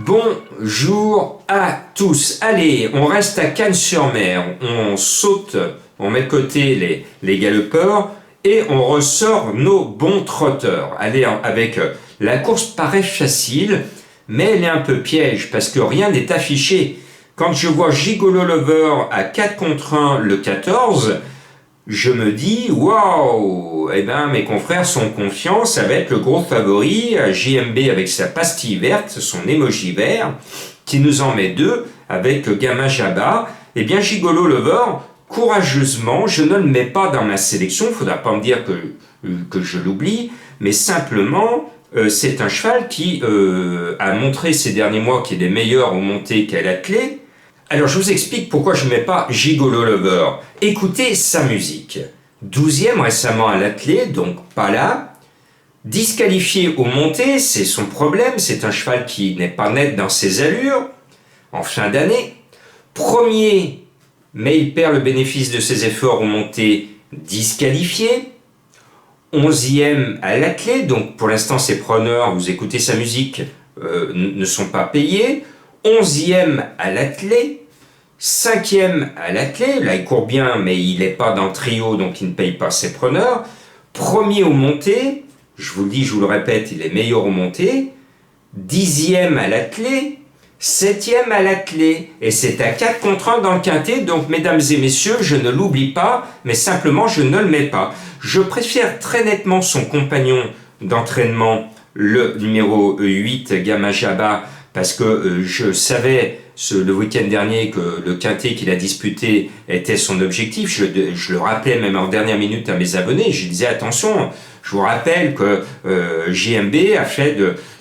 Bonjour à tous. Allez, on reste à Cannes-sur-Mer. On saute, on met de côté les galopeurs et on ressort nos bons trotteurs. Allez, avec la course paraît facile, mais elle est un peu piège parce que rien n'est affiché. Quand je vois Gigolo Lover à 4 contre 1 le 14, je me dis, waouh, eh ben, mes confrères sont confiants, ça va être le gros favori, JMB avec sa pastille verte, son emoji vert, qui nous en met deux, avec Gamin Jabba. Eh bien, Gigolo Lover, courageusement, je ne le mets pas dans ma sélection, il ne faudra pas me dire que je l'oublie, mais simplement, c'est un cheval qui a montré ces derniers mois qu'il est meilleur au monté qu'à l'attelé. Alors je vous explique pourquoi je ne mets pas Gigolo Lover. Écoutez sa musique. 12e récemment à l'attelé, donc pas là. Disqualifié au monté, c'est son problème, c'est un cheval qui n'est pas net dans ses allures, en fin d'année. Premier, mais il perd le bénéfice de ses efforts au monté, disqualifié. 11e à l'attelé, donc pour l'instant ses preneurs, vous écoutez sa musique, ne sont pas payés. 11e à l'attelé, 5e à l'attelé, là il court bien mais il n'est pas dans le trio donc il ne paye pas ses preneurs. Premier au monté, je vous le dis, je vous le répète, il est meilleur au monté. 10e à l'attelé, 7e à l'attelé, et c'est à 4 contre 1 dans le quintet, donc mesdames et messieurs, je ne l'oublie pas, mais simplement je ne le mets pas. Je préfère très nettement son compagnon d'entraînement, le numéro 8, Gamin Jabba, parce que je savais le week-end dernier que le quintet qu'il a disputé était son objectif. Je le rappelais même en dernière minute à mes abonnés. Je disais attention, je vous rappelle que JMB a fait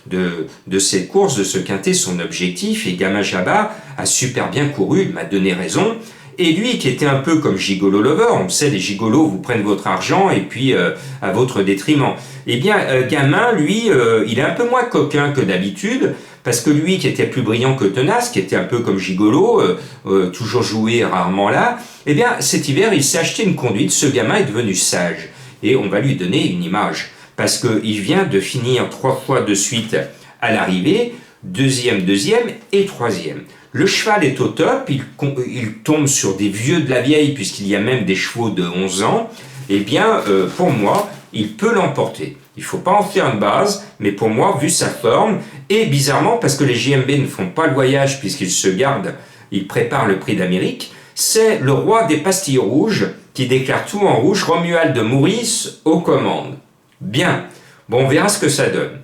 de cette course, de ce quintet, son objectif. Et Gamin Jabba a super bien couru, il m'a donné raison. Et lui qui était un peu comme Gigolo Lover, on sait les gigolos vous prennent votre argent et puis à votre détriment. Eh bien Gamin, lui, il est un peu moins coquin que d'habitude, parce que lui qui était plus brillant que tenace, qui était un peu comme Gigolo, toujours joué, rarement là, eh bien cet hiver il s'est acheté une conduite, ce gamin est devenu sage. Et on va lui donner une image, parce qu'il vient de finir 3 fois de suite à l'arrivée, deuxième et troisième. Le cheval est au top, il tombe sur des vieux de la vieille, puisqu'il y a même des chevaux de 11 ans. Eh bien, pour moi, il peut l'emporter. Il ne faut pas en faire une base, mais pour moi, vu sa forme, et bizarrement, parce que les JMB ne font pas le voyage, puisqu'ils se gardent, ils préparent le prix d'Amérique, c'est le roi des pastilles rouges, qui déclare tout en rouge, Romuald de Maurice aux commandes. Bien, bon, on verra ce que ça donne.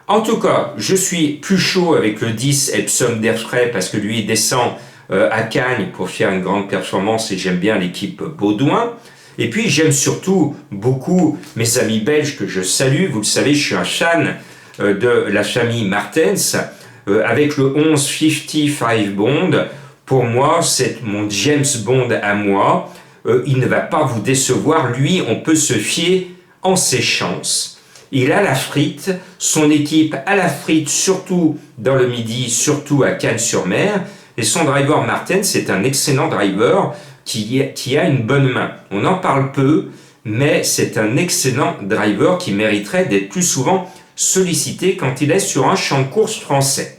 En tout cas, je suis plus chaud avec le 10 Epsom d'Airfray parce que lui il descend à Cagnes pour faire une grande performance et j'aime bien l'équipe Baudouin. Et puis j'aime surtout beaucoup mes amis belges que je salue. Vous le savez, je suis un fan de la famille Martens avec le 11 55 Bond. Pour moi, c'est mon James Bond à moi. Il ne va pas vous décevoir. Lui, on peut se fier en ses chances. Il a la frite, son équipe a la frite, surtout dans le midi, surtout à Cannes-sur-Mer. Et son driver Martens, c'est un excellent driver qui a une bonne main. On en parle peu, mais c'est un excellent driver qui mériterait d'être plus souvent sollicité quand il est sur un champ de course français.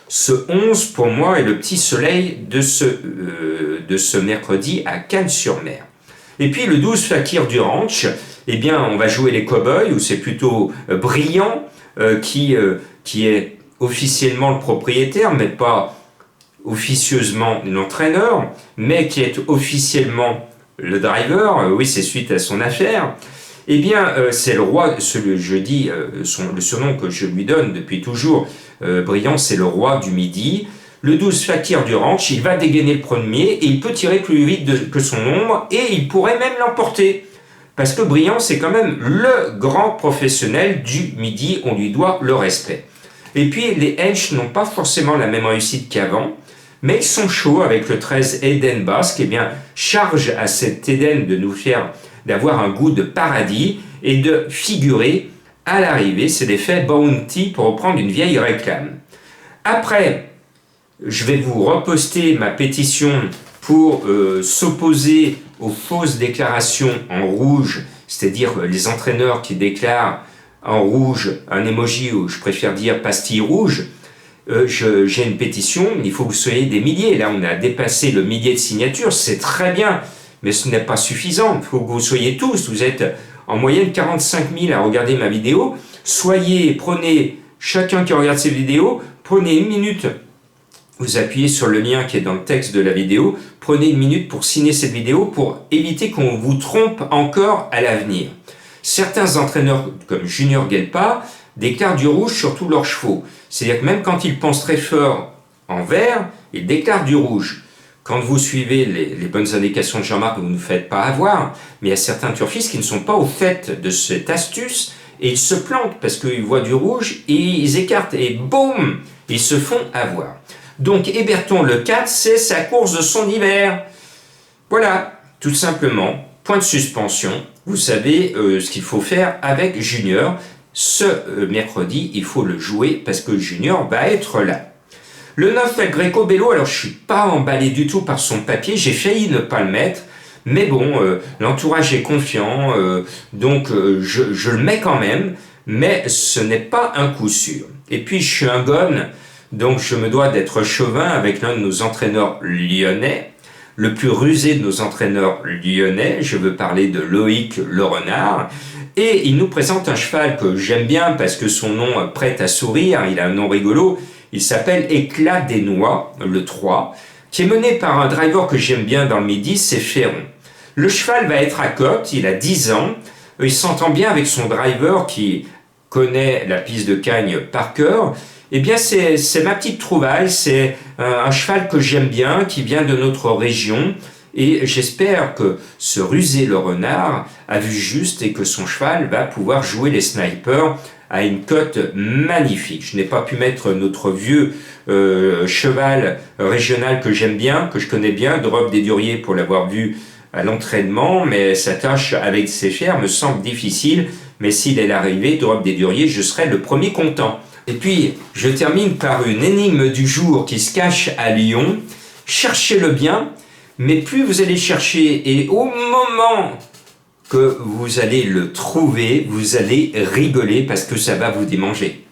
Ce 11, pour moi, est le petit soleil de ce mercredi à Cannes-sur-Mer. Et puis le 12, Fakir du Ranch, eh bien, on va jouer les cow-boys, où c'est plutôt Brillant qui est officiellement le propriétaire, mais pas officieusement l'entraîneur, mais qui est officiellement le driver. Oui, c'est suite à son affaire. Eh bien, c'est le roi, je dis le surnom que je lui donne depuis toujours, Brillant, c'est le roi du midi. Le 12 Fakir du Ranch, il va dégainer le premier et il peut tirer plus vite que son ombre et il pourrait même l'emporter. Parce que Brillant, c'est quand même le grand professionnel du midi, on lui doit le respect. Et puis les Hench n'ont pas forcément la même réussite qu'avant, mais ils sont chauds avec le 13 Eden Basque, eh bien charge à cet Eden de nous faire, d'avoir un goût de paradis et de figurer à l'arrivée, c'est l'effet Bounty pour reprendre une vieille réclame. Après, je vais vous reposter ma pétition pour s'opposer aux fausses déclarations en rouge, c'est-à-dire les entraîneurs qui déclarent en rouge un emoji, ou je préfère dire pastille rouge, j'ai une pétition, il faut que vous soyez des milliers. Là, on a dépassé le millier de signatures, c'est très bien, mais ce n'est pas suffisant. Il faut que vous soyez tous, vous êtes en moyenne 45 000 à regarder ma vidéo. Prenez, chacun qui regarde cette vidéo, prenez une minute, vous appuyez sur le lien qui est dans le texte de la vidéo, prenez une minute pour signer cette vidéo pour éviter qu'on vous trompe encore à l'avenir. Certains entraîneurs comme Junior Gelpa déclarent du rouge sur tous leurs chevaux. C'est-à-dire que même quand ils pensent très fort en vert, ils déclarent du rouge. Quand vous suivez les bonnes indications de Jean-Marc, vous ne vous faites pas avoir, mais il y a certains turfistes qui ne sont pas au fait de cette astuce et ils se plantent parce qu'ils voient du rouge et ils écartent et boum, ils se font avoir. Donc Héberton le 4, c'est sa course de son hiver. Voilà, tout simplement, point de suspension. Vous savez ce qu'il faut faire avec Junior. Ce mercredi, il faut le jouer parce que Junior va être là. Le 9, El Greco Bello, alors je suis pas emballé du tout par son papier, j'ai failli ne pas le mettre, mais bon, l'entourage est confiant, donc je le mets quand même, mais ce n'est pas un coup sûr. Et puis je suis un gone, donc je me dois d'être chauvin avec l'un de nos entraîneurs lyonnais, le plus rusé de nos entraîneurs lyonnais, je veux parler de Loïc Le Renard, et il nous présente un cheval que j'aime bien parce que son nom prête à sourire, il a un nom rigolo. Il s'appelle Éclat des Noix, le 3, qui est mené par un driver que j'aime bien dans le Midi, c'est Ferron. Le cheval va être à cote, il a 10 ans, il s'entend bien avec son driver qui connaît la piste de Cagnes par cœur. Eh bien, c'est ma petite trouvaille, c'est un cheval que j'aime bien, qui vient de notre région, et j'espère que ce rusé Le Renard a vu juste et que son cheval va pouvoir jouer les snipers à une cote magnifique. Je n'ai pas pu mettre notre vieux cheval régional que j'aime bien, que je connais bien, Drop des Duriers, pour l'avoir vu à l'entraînement, mais sa tâche avec ses fers me semble difficile, mais s'il est l'arrivée, Drop des Duriers, je serai le premier content. Et puis, je termine par une énigme du jour qui se cache à Lyon. Cherchez-le bien, mais plus vous allez chercher, et au moment que vous allez le trouver, vous allez rigoler parce que ça va vous démanger.